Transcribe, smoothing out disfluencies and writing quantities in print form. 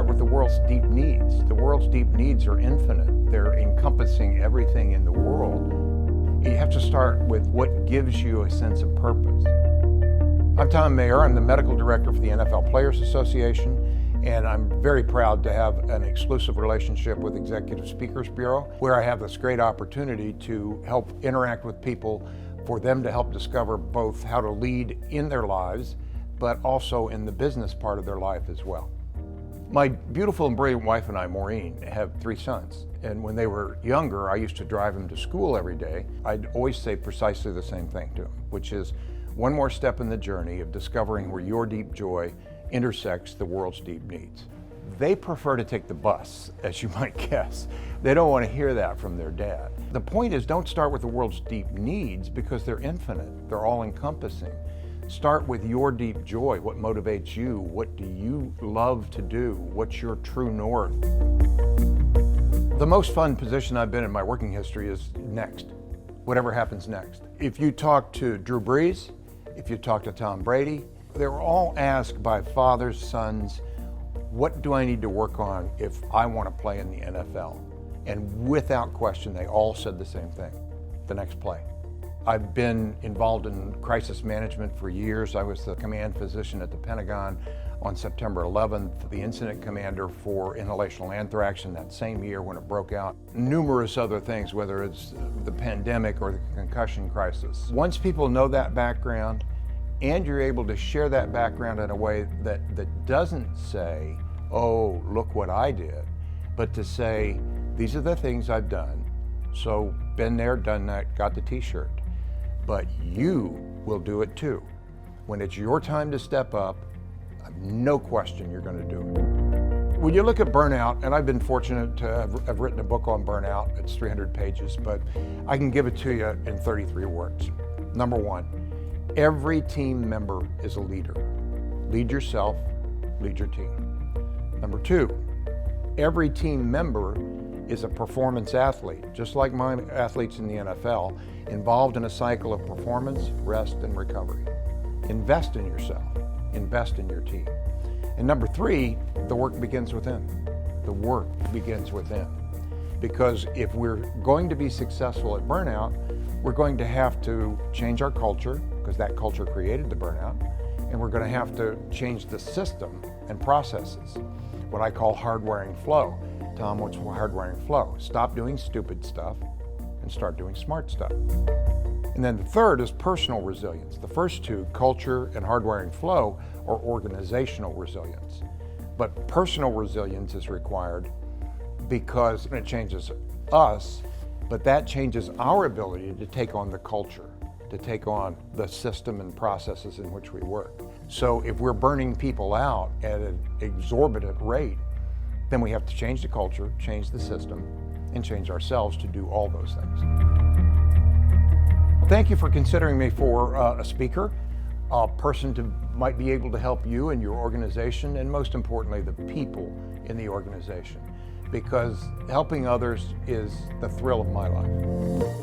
start with the world's deep needs. The world's deep needs are infinite. They're encompassing everything in the world. You have to start with what gives you a sense of purpose. I'm Thom. I'm the medical director for the NFL Players Association, and I'm very proud to have an exclusive relationship with Executive Speakers Bureau, where I have this great opportunity to help interact with people for them to help discover both how to lead in their lives, but also in the business part of their life as well. My beautiful and brilliant wife and I, Maureen, have 3 sons. And when they were younger, I used to drive them to school every day. I'd always say precisely the same thing to them, which is one more step in the journey of discovering where your deep joy intersects the world's deep needs. They prefer to take the bus, as you might guess. They don't want to hear that from their dad. The point is, don't start with the world's deep needs because they're infinite. They're all encompassing. Start with your deep joy. What motivates you? What do you love to do? What's your true north? The most fun position I've been in my working history is next. Whatever happens next. If you talk to Drew Brees, if you talk to Tom Brady, they were all asked by fathers, sons, what do I need to work on if I want to play in the NFL? And without question, they all said the same thing, the next play. I've been involved in crisis management for years. I was the command physician at the Pentagon on September 11th, the incident commander for inhalational anthrax in that same year when it broke out. Numerous other things, whether it's the pandemic or the concussion crisis. Once people know that background, and you're able to share that background in a way that doesn't say, oh, look what I did, but to say, these are the things I've done, so been there, done that, got the t-shirt. But you will do it too. When it's your time to step up, no question you're going to do it. When you look at burnout, and I've been fortunate to have written a book on burnout, it's 300 pages, but I can give it to you in 33 words. Number 1, every team member is a leader. Lead yourself, lead your team. Number 2, every team member is a performance athlete, just like my athletes in the NFL, involved in a cycle of performance, rest, and recovery. Invest in yourself, invest in your team. And number 3, the work begins within. The work begins within. Because if we're going to be successful at burnout, we're going to have to change our culture, because that culture created the burnout, and we're going to have to change the system and processes, what I call hardwiring flow. Thom, what's hardwiring flow? Stop doing stupid stuff and start doing smart stuff. And then the third is personal resilience. The first 2, culture and hardwiring flow, are organizational resilience. But personal resilience is required because it changes us, but that changes our ability to take on the culture, to take on the system and processes in which we work. So if we're burning people out at an exorbitant rate, then we have to change the culture, change the system, and change ourselves to do all those things. Thank you for considering me for a speaker, a person who might be able to help you and your organization, and most importantly, the people in the organization, because helping others is the thrill of my life.